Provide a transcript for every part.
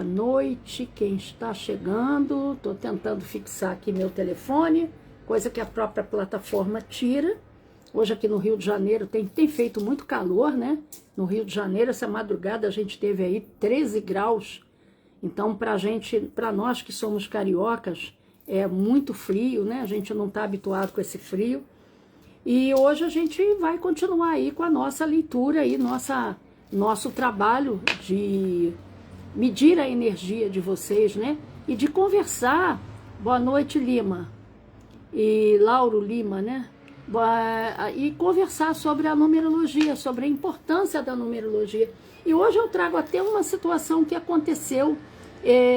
Boa noite, quem está chegando. Estou tentando fixar aqui meu telefone, coisa que a própria plataforma tira. Hoje aqui no Rio de Janeiro tem feito muito calor, né? No Rio de Janeiro, essa madrugada a gente teve aí 13 graus. Então, para nós que somos cariocas, é muito frio, né? A gente não está habituado com esse frio. E hoje a gente vai continuar aí com a nossa leitura aí, nosso trabalho de medir a energia de vocês, né? E de conversar. Boa noite, Lima. E Lauro Lima, né? E conversar sobre a numerologia, sobre a importância da numerologia. E hoje eu trago até uma situação que aconteceu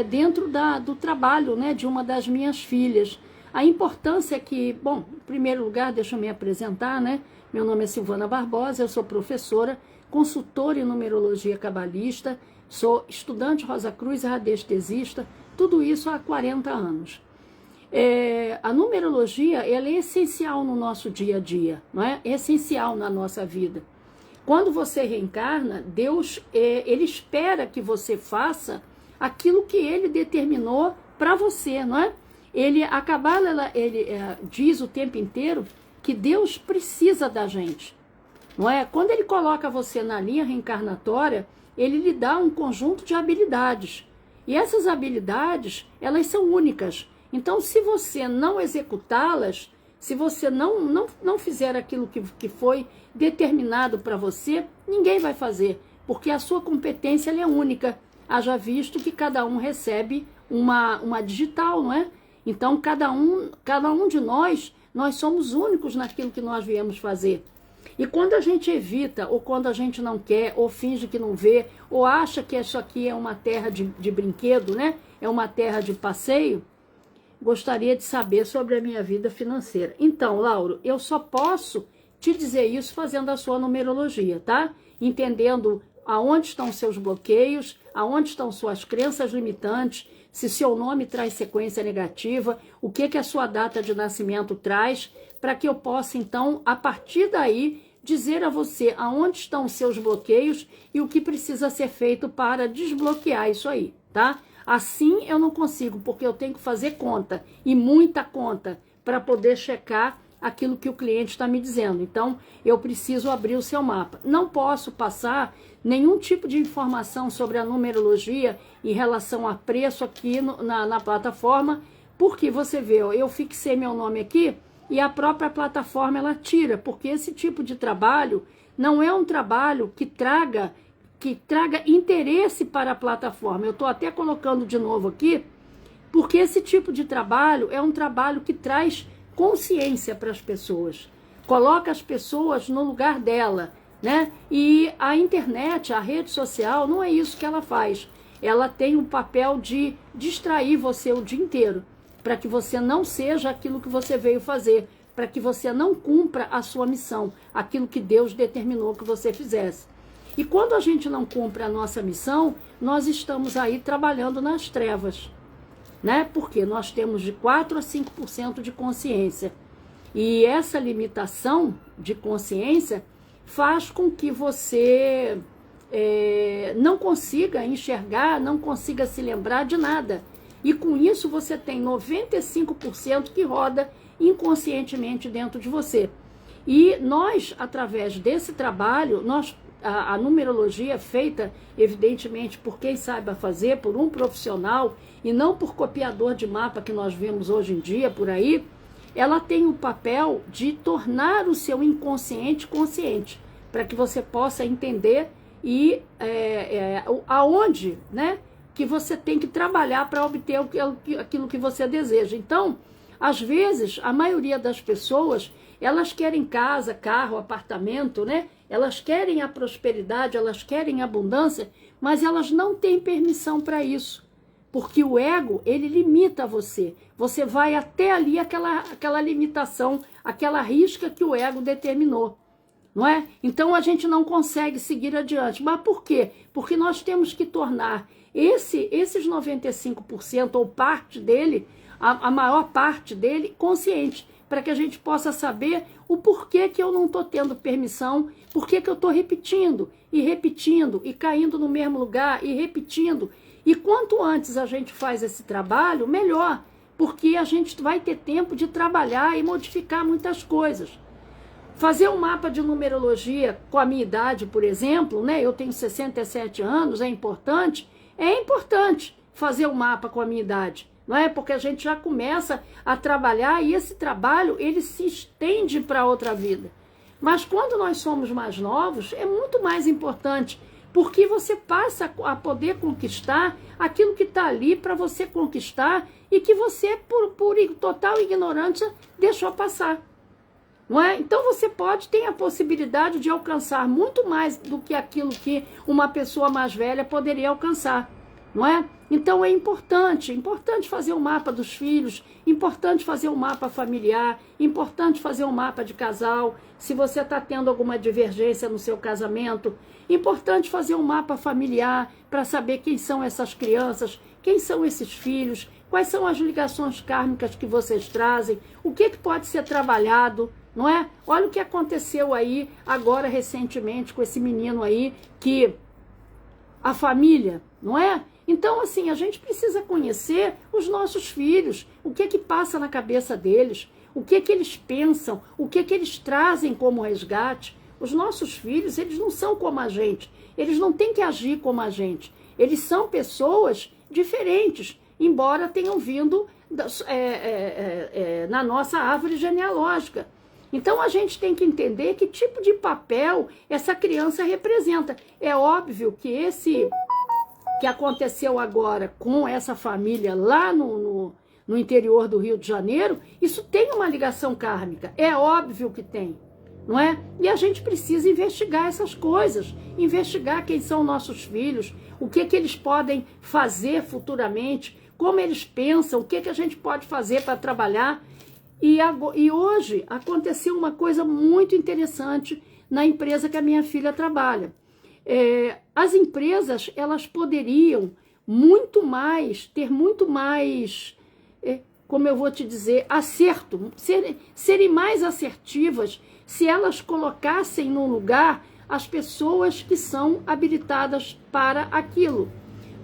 dentro do trabalho, né, de uma das minhas filhas. A importância que, bom, em primeiro lugar, deixa eu me apresentar, né? Meu nome é Silvana Barbosa, eu sou professora, consultora em numerologia cabalista, sou estudante Rosa Cruz e radiestesista, tudo isso há 40 anos. A numerologia, ela é essencial no nosso dia a dia, não é? É essencial na nossa vida. Quando você reencarna, Deus, ele espera que você faça aquilo que ele determinou para você, não é? A Cabala, ele diz o tempo inteiro que Deus precisa da gente, não é? Quando ele coloca você na linha reencarnatória, ele lhe dá um conjunto de habilidades. E essas habilidades, elas são únicas. Então, se você não executá-las, se você não fizer aquilo que foi determinado para você, ninguém vai fazer, porque a sua competência ela é única. Haja visto que cada um recebe uma digital, não é? Então, cada um de nós somos únicos naquilo que nós viemos fazer. E quando a gente evita, ou quando a gente não quer, ou finge que não vê, ou acha que isso aqui é uma terra de brinquedo, né? É uma terra de passeio, gostaria de saber sobre a minha vida financeira. Então, Lauro, eu só posso te dizer isso fazendo a sua numerologia, tá? Entendendo aonde estão seus bloqueios, aonde estão suas crenças limitantes, se seu nome traz sequência negativa, o que a sua data de nascimento traz, para que eu possa, então, a partir daí, dizer a você aonde estão os seus bloqueios e o que precisa ser feito para desbloquear isso aí, tá? Assim eu não consigo, porque eu tenho que fazer conta, e muita conta, para poder checar aquilo que o cliente está me dizendo. Então, eu preciso abrir o seu mapa. Não posso passar nenhum tipo de informação sobre a numerologia em relação a preço aqui na plataforma, porque você vê, eu fixei meu nome aqui e a própria plataforma ela tira, porque esse tipo de trabalho não é um trabalho que traga interesse para a plataforma. Eu estou até colocando de novo aqui, porque esse tipo de trabalho é um trabalho que traz consciência para as pessoas, coloca as pessoas no lugar dela, né? E a internet, a rede social, não é isso que ela faz. Ela tem o papel de distrair você o dia inteiro, para que você não seja aquilo que você veio fazer, para que você não cumpra a sua missão, aquilo que Deus determinou que você fizesse. E quando a gente não cumpre a nossa missão, nós estamos aí trabalhando nas trevas, né? Porque nós temos de 4 a 5% de consciência. E essa limitação de consciência faz com que você não consiga enxergar, não consiga se lembrar de nada. E com isso você tem 95% que roda inconscientemente dentro de você. E nós, através desse trabalho, a numerologia é feita, evidentemente, por quem saiba fazer, por um profissional, e não por copiador de mapa que nós vemos hoje em dia por aí, ela tem o papel de tornar o seu inconsciente consciente, para que você possa entender aonde, né, que você tem que trabalhar para obter aquilo que você deseja. Então, às vezes, a maioria das pessoas, elas querem casa, carro, apartamento, né? Elas querem a prosperidade, elas querem a abundância, mas elas não têm permissão para isso. Porque o ego, ele limita você. Você vai até ali aquela limitação, aquela risca que o ego determinou, não é? Então a gente não consegue seguir adiante. Mas por quê? Porque nós temos que tornar esses 95% ou parte dele, a maior parte dele, consciente, para que a gente possa saber o porquê que eu não estou tendo permissão, porquê que eu estou repetindo, e caindo no mesmo lugar, e repetindo, E quanto antes a gente faz esse trabalho, melhor, porque a gente vai ter tempo de trabalhar e modificar muitas coisas. Fazer um mapa de numerologia com a minha idade, por exemplo, né? Eu tenho 67 anos, é importante fazer um mapa com a minha idade, não é? Porque a gente já começa a trabalhar e esse trabalho, ele se estende para outra vida. Mas quando nós somos mais novos, é muito mais importante, porque você passa a poder conquistar aquilo que está ali para você conquistar e que você, por total ignorância, deixou passar. Não é? Então você ter a possibilidade de alcançar muito mais do que aquilo que uma pessoa mais velha poderia alcançar. Não é? Então é importante fazer um mapa dos filhos, importante fazer um mapa familiar, importante fazer um mapa de casal, se você está tendo alguma divergência no seu casamento, importante fazer um mapa familiar para saber quem são essas crianças, quem são esses filhos, quais são as ligações kármicas que vocês trazem, o que pode ser trabalhado, não é? Olha o que aconteceu aí agora recentemente com esse menino aí, que a família, não é? Então, assim, a gente precisa conhecer os nossos filhos, o que passa na cabeça deles, o que eles pensam, o que eles trazem como resgate. Os nossos filhos, eles não são como a gente, eles não têm que agir como a gente, eles são pessoas diferentes, embora tenham vindo na nossa árvore genealógica. Então a gente tem que entender que tipo de papel essa criança representa. É óbvio que esse que aconteceu agora com essa família lá no interior do Rio de Janeiro, isso tem uma ligação kármica, é óbvio que tem, não é? E a gente precisa investigar essas coisas, investigar quem são nossos filhos, o que eles podem fazer futuramente, como eles pensam, o que a gente pode fazer para trabalhar. E hoje aconteceu uma coisa muito interessante na empresa que a minha filha trabalha. As empresas, elas poderiam ter muito mais, como eu vou te dizer, acerto, serem mais assertivas se elas colocassem no lugar as pessoas que são habilitadas para aquilo.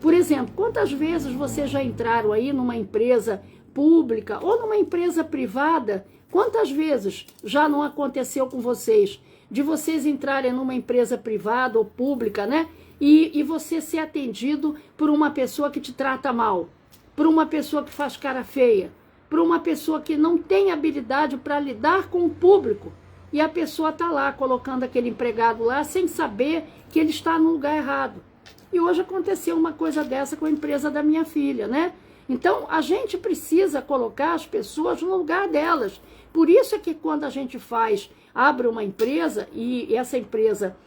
Por exemplo, quantas vezes vocês já entraram aí numa empresa pública ou numa empresa privada? Quantas vezes já não aconteceu com vocês de vocês entrarem numa empresa privada ou pública, né? E você ser atendido por uma pessoa que te trata mal, por uma pessoa que faz cara feia, por uma pessoa que não tem habilidade para lidar com o público. E a pessoa está lá colocando aquele empregado lá sem saber que ele está no lugar errado. E hoje aconteceu uma coisa dessa com a empresa da minha filha, né? Então, a gente precisa colocar as pessoas no lugar delas. Por isso é que quando a gente abre uma empresa, e essa empresa,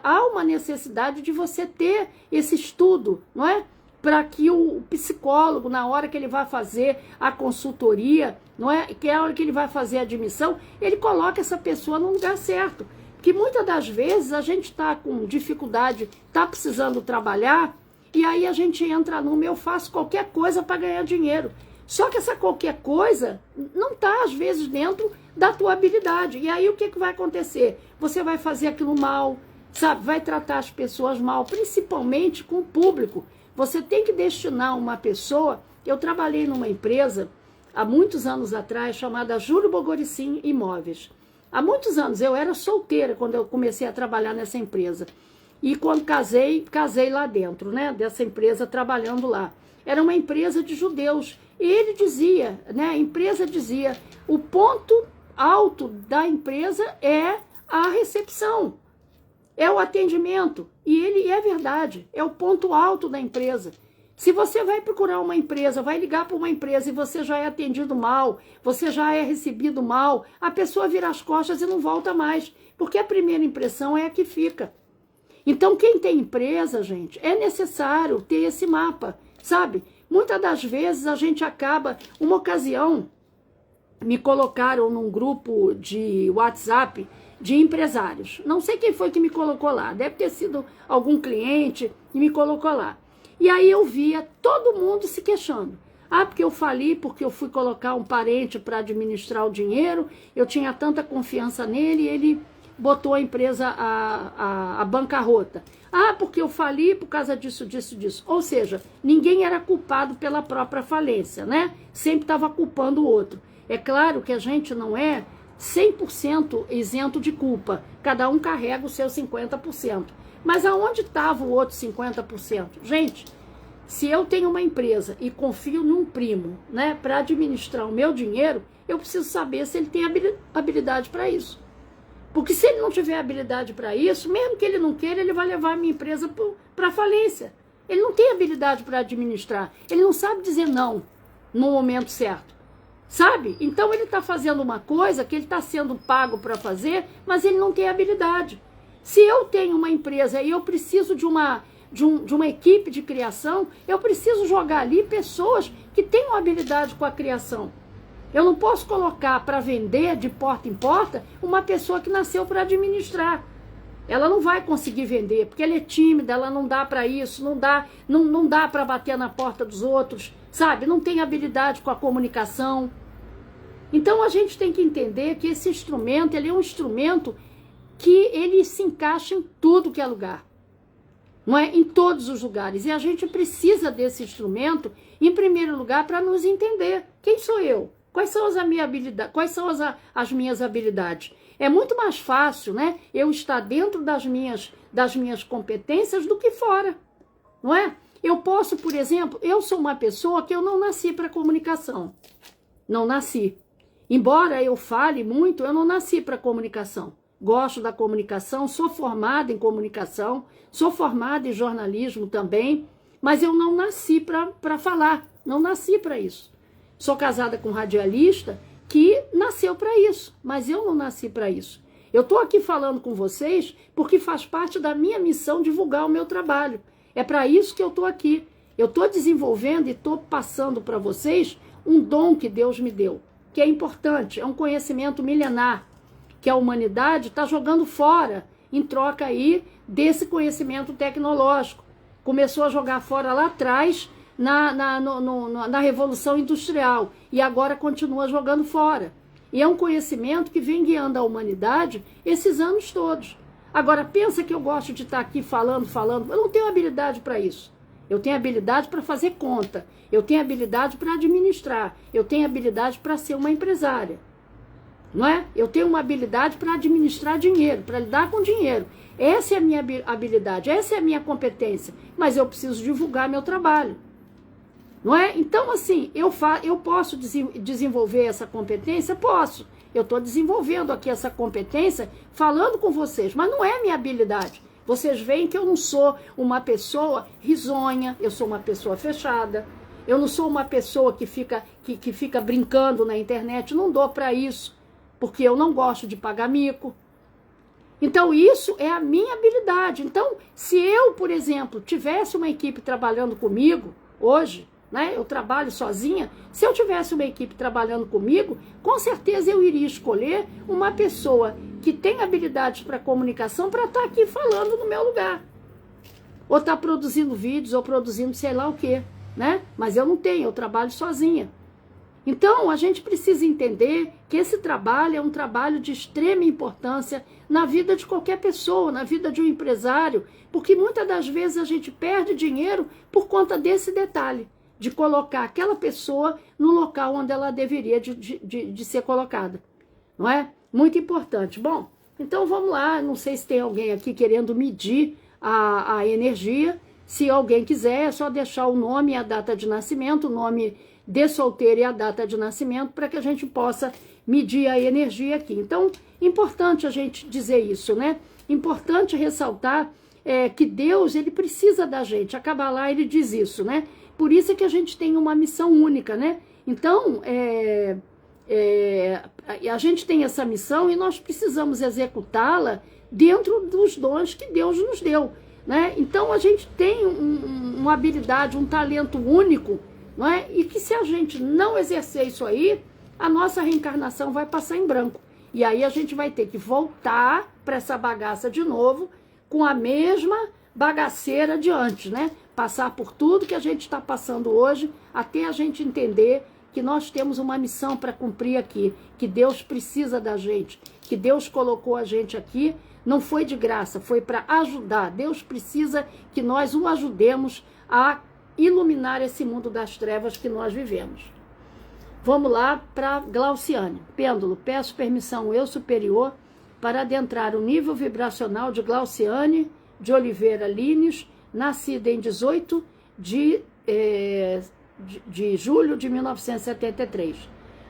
há uma necessidade de você ter esse estudo, não é? Para que o psicólogo, na hora que ele vai fazer a consultoria, não é? Que é a hora que ele vai fazer a admissão, ele coloca essa pessoa no lugar certo. Porque muitas das vezes a gente está com dificuldade, está precisando trabalhar, e aí a gente entra eu faço qualquer coisa para ganhar dinheiro. Só que essa qualquer coisa não está, às vezes, dentro da tua habilidade. E aí o que vai acontecer? Você vai fazer aquilo mal, sabe? Vai tratar as pessoas mal, principalmente com o público. Você tem que destinar uma pessoa. Eu trabalhei numa empresa há muitos anos atrás, chamada Júlio Bogoricim Imóveis. Há muitos anos, eu era solteira quando eu comecei a trabalhar nessa empresa. E quando casei lá dentro, né, dessa empresa, trabalhando lá. Era uma empresa de judeus. E ele dizia, né, a empresa dizia, o ponto alto da empresa é a recepção, é o atendimento. E é verdade, é o ponto alto da empresa. Se você vai procurar uma empresa, vai ligar para uma empresa e você já é atendido mal, você já é recebido mal, a pessoa vira as costas e não volta mais, porque a primeira impressão é a que fica. Então, quem tem empresa, gente, é necessário ter esse mapa, sabe? Muitas das vezes a gente acaba... Uma ocasião, me colocaram num grupo de WhatsApp de empresários. Não sei quem foi que me colocou lá, deve ter sido algum cliente e me colocou lá. E aí eu via todo mundo se queixando. Ah, porque eu fali, porque eu fui colocar um parente para administrar o dinheiro, eu tinha tanta confiança nele, ele botou a empresa à bancarrota? Ah, porque eu fali por causa disso, disso, disso. Ou seja, ninguém era culpado pela própria falência, né? Sempre estava culpando o outro. É claro que a gente não é 100% isento de culpa. Cada um carrega os seus 50%. Mas aonde estava o outro 50%? Gente, se eu tenho uma empresa e confio num primo, né, para administrar o meu dinheiro, eu preciso saber se ele tem habilidade para isso. Porque se ele não tiver habilidade para isso, mesmo que ele não queira, ele vai levar a minha empresa para falência. Ele não tem habilidade para administrar. Ele não sabe dizer não no momento certo. Sabe? Então ele está fazendo uma coisa que ele está sendo pago para fazer, mas ele não tem habilidade. Se eu tenho uma empresa e eu preciso de uma equipe de criação, eu preciso jogar ali pessoas que tenham habilidade com a criação. Eu não posso colocar para vender de porta em porta uma pessoa que nasceu para administrar. Ela não vai conseguir vender, porque ela é tímida, ela não dá para isso, não dá para bater na porta dos outros, sabe? Não tem habilidade com a comunicação. Então a gente tem que entender que esse instrumento, ele é um instrumento que ele se encaixa em tudo que é lugar. Não é? Em todos os lugares. E a gente precisa desse instrumento, em primeiro lugar, para nos entender. Quem sou eu? Quais são as minhas habilidades? Quais são as minhas habilidades? É muito mais fácil, né, eu estar dentro das minhas competências do que fora. Não é? Eu posso, por exemplo, eu sou uma pessoa que eu não nasci para comunicação. Não nasci. Embora eu fale muito, eu não nasci para comunicação. Gosto da comunicação, sou formada em comunicação, sou formada em jornalismo também, mas eu não nasci para falar, não nasci para isso. Sou casada com um radialista que nasceu para isso, mas eu não nasci para isso. Eu estou aqui falando com vocês porque faz parte da minha missão divulgar o meu trabalho. É para isso que eu estou aqui. Eu estou desenvolvendo e estou passando para vocês um dom que Deus me deu, que é importante, é um conhecimento milenar, que a humanidade está jogando fora, em troca aí desse conhecimento tecnológico. Começou a jogar fora lá atrás, na Revolução Industrial, e agora continua jogando fora. E é um conhecimento que vem guiando a humanidade esses anos todos. Agora, pensa que eu gosto de estar aqui falando, eu não tenho habilidade para isso. Eu tenho habilidade para fazer conta, eu tenho habilidade para administrar, eu tenho habilidade para ser uma empresária. Não é? Eu tenho uma habilidade para administrar dinheiro, para lidar com dinheiro. Essa é a minha habilidade, essa é a minha competência, mas eu preciso divulgar meu trabalho. Não é? Então, assim, eu posso desenvolver essa competência? Posso. Eu estou desenvolvendo aqui essa competência falando com vocês, mas não é minha habilidade. Vocês veem que eu não sou uma pessoa risonha, eu sou uma pessoa fechada, eu não sou uma pessoa que fica brincando na internet, não dou para isso, porque eu não gosto de pagar mico. Então, isso é a minha habilidade. Então, se eu, por exemplo, tivesse uma equipe trabalhando comigo hoje, né, eu trabalho sozinha, se eu tivesse uma equipe trabalhando comigo, com certeza eu iria escolher uma pessoa que tem habilidades para comunicação para estar aqui falando no meu lugar. Ou estar produzindo vídeos, ou produzindo sei lá o quê, né? Mas eu não tenho, eu trabalho sozinha. Então, a gente precisa entender que esse trabalho é um trabalho de extrema importância na vida de qualquer pessoa, na vida de um empresário, porque muitas das vezes a gente perde dinheiro por conta desse detalhe, de colocar aquela pessoa no local onde ela deveria de ser colocada. Não é? Muito importante. Bom, então vamos lá, não sei se tem alguém aqui querendo medir a energia. Se alguém quiser, é só deixar o nome e a data de nascimento, o nome de solteiro e a data de nascimento, para que a gente possa medir a energia aqui. Então, importante a gente dizer isso, né? Importante ressaltar que Deus, ele precisa da gente. A Kabbalah, ele diz isso, né? Por isso é que a gente tem uma missão única, né? Então, a gente tem essa missão e nós precisamos executá-la dentro dos dons que Deus nos deu, né? Então, a gente tem uma habilidade, um talento único, não é? E que se a gente não exercer isso aí, a nossa reencarnação vai passar em branco. E aí a gente vai ter que voltar para essa bagaça de novo, com a mesma bagaceira de antes, né? Passar por tudo que a gente está passando hoje, até a gente entender que nós temos uma missão para cumprir aqui, que Deus precisa da gente, que Deus colocou a gente aqui, não foi de graça, foi para ajudar. Deus precisa que nós o ajudemos a iluminar esse mundo das trevas que nós vivemos. Vamos lá para Glauciane. Pêndulo, peço permissão eu superior para adentrar o nível vibracional de Glauciane de Oliveira Lines, nascida em 18 de julho de 1973.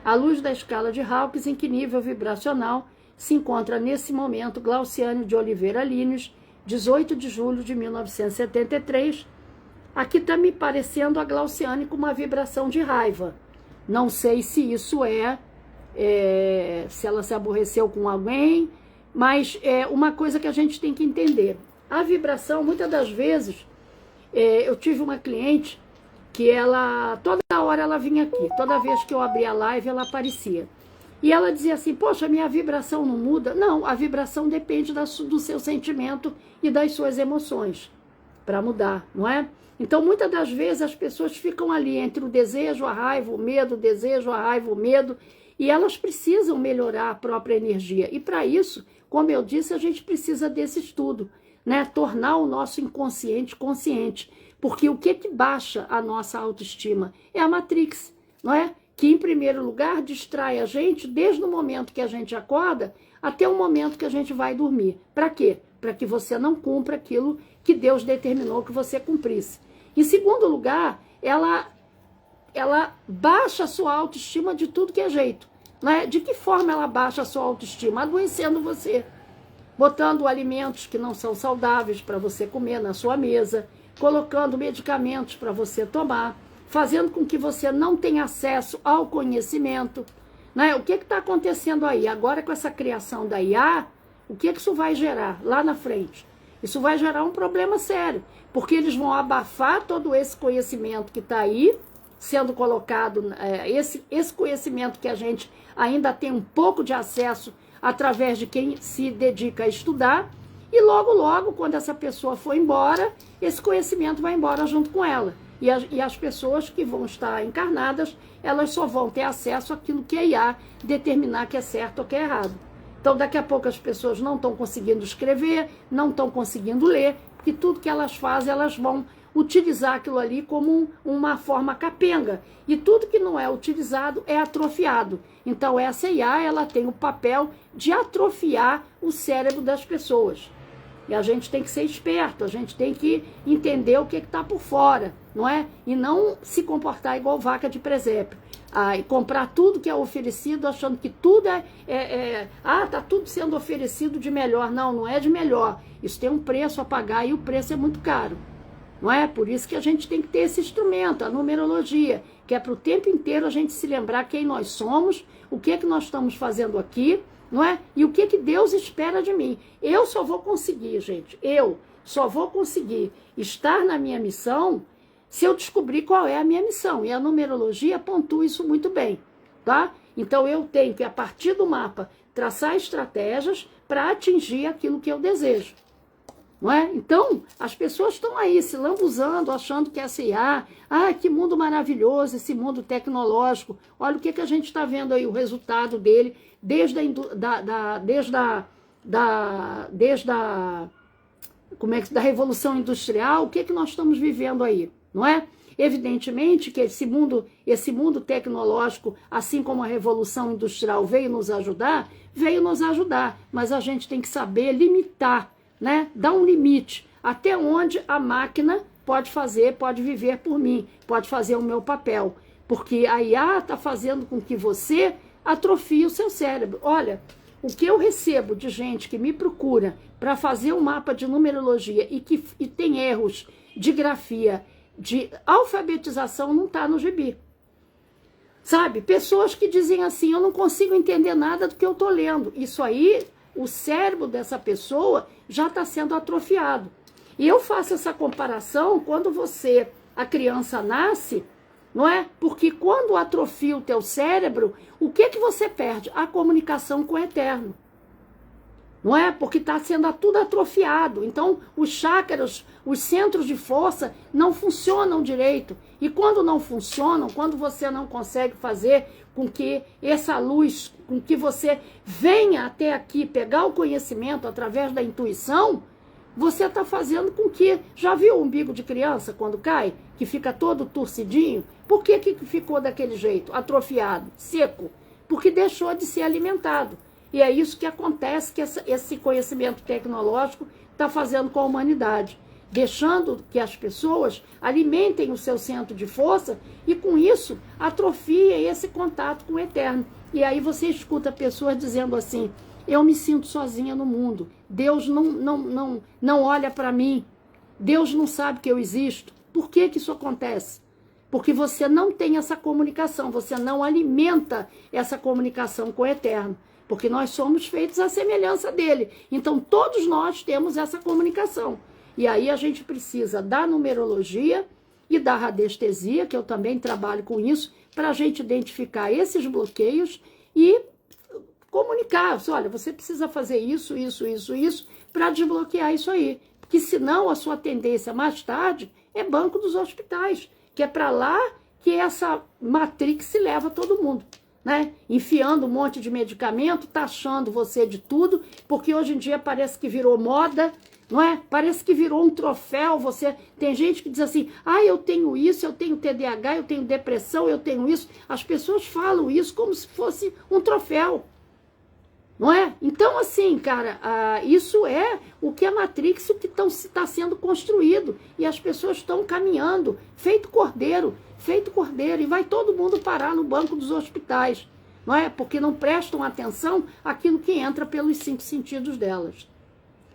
À luz da escala de Hawkins, em que nível vibracional se encontra nesse momento Glauciane de Oliveira Lines, 18 de julho de 1973. Aqui está me parecendo a Glauciane com uma vibração de raiva. Não sei se isso se ela se aborreceu com alguém, mas é uma coisa que a gente tem que entender. A vibração, muitas das vezes, eu tive uma cliente que ela, toda hora ela vinha aqui, toda vez que eu abria a live ela aparecia. E ela dizia assim, poxa, minha vibração não muda. Não, a vibração depende do seu sentimento e das suas emoções para mudar, não é? Então, muitas das vezes as pessoas ficam ali entre o desejo, a raiva, o medo, o desejo, a raiva, o medo, e elas precisam melhorar a própria energia. E para isso, como eu disse, a gente precisa desse estudo, né? Tornar o nosso inconsciente consciente. Porque o que baixa a nossa autoestima é a Matrix, não é? Que, em primeiro lugar, distrai a gente desde o momento que a gente acorda até o momento que a gente vai dormir. Para quê? Para que você não cumpra aquilo que Deus determinou que você cumprisse. Em segundo lugar, ela baixa a sua autoestima de tudo que é jeito. Né? De que forma ela baixa a sua autoestima? Adoecendo você, botando alimentos que não são saudáveis para você comer na sua mesa, colocando medicamentos para você tomar, fazendo com que você não tenha acesso ao conhecimento. Né? O que está acontecendo aí? Agora com essa criação da IA, o que isso vai gerar lá na frente? Isso vai gerar um problema sério, porque eles vão abafar todo esse conhecimento que está aí, sendo colocado, esse conhecimento que a gente ainda tem um pouco de acesso através de quem se dedica a estudar, e logo, logo, quando essa pessoa for embora, esse conhecimento vai embora junto com ela. E as pessoas que vão estar encarnadas, elas só vão ter acesso àquilo que a IA determinar que é certo ou que é errado. Então, daqui a pouco as pessoas não estão conseguindo escrever, não estão conseguindo ler, porque tudo que elas fazem, elas vão utilizar aquilo ali como uma forma capenga. E tudo que não é utilizado é atrofiado. Então, essa IA, ela tem o papel de atrofiar o cérebro das pessoas. E a gente tem que ser esperto, a gente tem que entender o que está por fora, não é? E não se comportar igual vaca de presépio. E comprar tudo que é oferecido, achando que tudo tá tudo sendo oferecido de melhor. Não, não é de melhor. Isso tem um preço a pagar e o preço é muito caro. Não é? Por isso que a gente tem que ter esse instrumento, a numerologia, que é para o tempo inteiro a gente se lembrar quem nós somos, o que nós estamos fazendo aqui, não é? E o que Deus espera de mim. Eu só vou conseguir, gente, eu só vou conseguir estar na minha missão se eu descobrir qual é a minha missão. E a numerologia pontua isso muito bem, tá? Então eu tenho que, a partir do mapa, traçar estratégias para atingir aquilo que eu desejo. Não é? Então, as pessoas estão aí se lambuzando, achando que essa IA, que mundo maravilhoso, esse mundo tecnológico. Olha o que a gente está vendo aí, o resultado dele, desde da Revolução Industrial, o que nós estamos vivendo aí, não é? Evidentemente que esse mundo tecnológico, assim como a Revolução Industrial veio nos ajudar, mas a gente tem que saber limitar, né? Dar um limite até onde a máquina pode viver por mim, pode fazer o meu papel, porque a IA está fazendo com que você atrofie o seu cérebro. Olha, o que eu recebo de gente que me procura para fazer um mapa de numerologia e tem erros de grafia, de alfabetização, não está no gibi. Sabe? Pessoas que dizem assim, eu não consigo entender nada do que eu estou lendo. Isso aí, o cérebro dessa pessoa já está sendo atrofiado. E eu faço essa comparação quando a criança nasce, não é? Porque quando atrofia o teu cérebro, o que você perde? A comunicação com o eterno. não é? Porque está sendo tudo atrofiado. Então, os chakras, os centros de força não funcionam direito. E quando não funcionam, quando você não consegue fazer com que essa luz, com que você venha até aqui pegar o conhecimento através da intuição, você está fazendo com que... Já viu o umbigo de criança quando cai? Que fica todo torcidinho? Por que ficou daquele jeito? Atrofiado, seco? Porque deixou de ser alimentado. E é isso que acontece, que esse conhecimento tecnológico está fazendo com a humanidade, deixando que as pessoas alimentem o seu centro de força e, com isso, atrofiem esse contato com o eterno. E aí você escuta pessoas dizendo assim, eu me sinto sozinha no mundo, Deus não olha para mim, Deus não sabe que eu existo. Por que isso acontece? Porque você não tem essa comunicação, você não alimenta essa comunicação com o eterno. Porque nós somos feitos à semelhança dele. Então, todos nós temos essa comunicação. E aí a gente precisa da numerologia e da radiestesia, que eu também trabalho com isso, para a gente identificar esses bloqueios e comunicar. Olha, você precisa fazer isso, para desbloquear isso aí. Porque senão a sua tendência mais tarde é banco dos hospitais, que é para lá que essa matrix se leva todo mundo. Né? Enfiando um monte de medicamento, taxando você de tudo, porque hoje em dia parece que virou moda, não é? Parece que virou um troféu. Tem gente que diz assim, eu tenho isso, eu tenho TDAH, eu tenho depressão, eu tenho isso. As pessoas falam isso como se fosse um troféu, não é? Então, assim, cara, isso é o que a Matrix, o que está sendo construído, e as pessoas estão caminhando, feito cordeiro, e vai todo mundo parar no banco dos hospitais, não é? Porque não prestam atenção àquilo que entra pelos 5 sentidos delas.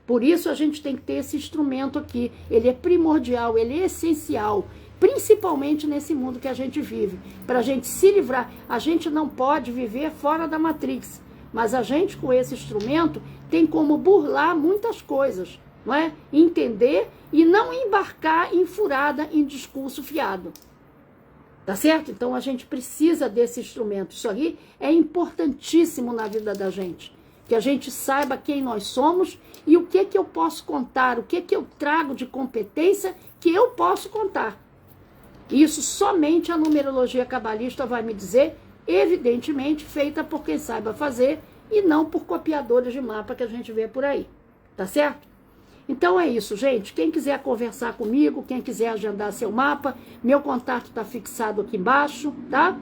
Por isso a gente tem que ter esse instrumento aqui, ele é primordial, ele é essencial, principalmente nesse mundo que a gente vive, para a gente se livrar. A gente não pode viver fora da Matrix, mas a gente com esse instrumento tem como burlar muitas coisas, não é? Entender e não embarcar em furada, em discurso fiado. Tá certo? Então a gente precisa desse instrumento. Isso aí é importantíssimo na vida da gente. Que a gente saiba quem nós somos e o que eu posso contar, o que eu trago de competência que eu posso contar. Isso somente a numerologia cabalista vai me dizer, evidentemente feita por quem saiba fazer e não por copiadores de mapa que a gente vê por aí. Tá certo? Então é isso, gente. Quem quiser conversar comigo, quem quiser agendar seu mapa, meu contato está fixado aqui embaixo, tá?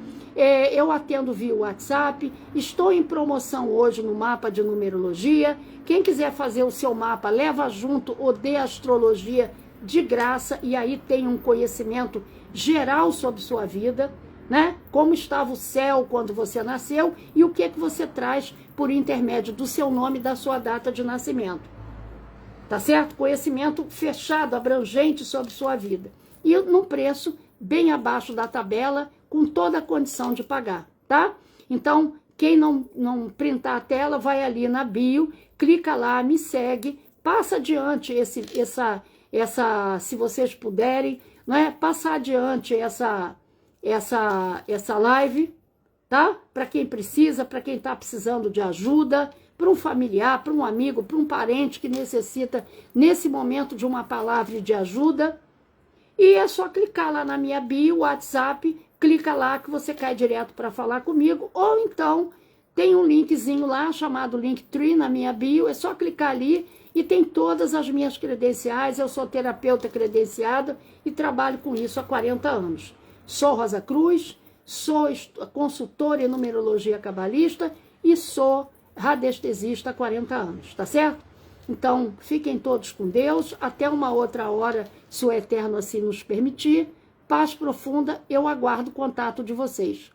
Eu atendo via WhatsApp, estou em promoção hoje no mapa de numerologia. Quem quiser fazer o seu mapa, leva junto o de astrologia de graça, e aí tem um conhecimento geral sobre sua vida, né? Como estava o céu quando você nasceu e o que você traz por intermédio do seu nome e da sua data de nascimento. Tá certo? Conhecimento fechado, abrangente sobre sua vida. E num preço bem abaixo da tabela, com toda a condição de pagar, tá? Então, quem não printar a tela, vai ali na bio, clica lá, me segue, passa adiante se vocês puderem, não é? Passar adiante essa live, tá? Para quem precisa, para quem está precisando de ajuda, para um familiar, para um amigo, para um parente que necessita, nesse momento, de uma palavra de ajuda. E é só clicar lá na minha bio, WhatsApp, clica lá que você cai direto para falar comigo. Ou então, tem um linkzinho lá, chamado Linktree, na minha bio, é só clicar ali e tem todas as minhas credenciais. Eu sou terapeuta credenciada e trabalho com isso há 40 anos. Sou Rosa Cruz, sou consultora em numerologia cabalista e sou radiestesista há 40 anos, tá certo? Então, fiquem todos com Deus, até uma outra hora, se o Eterno assim nos permitir. Paz profunda, eu aguardo o contato de vocês.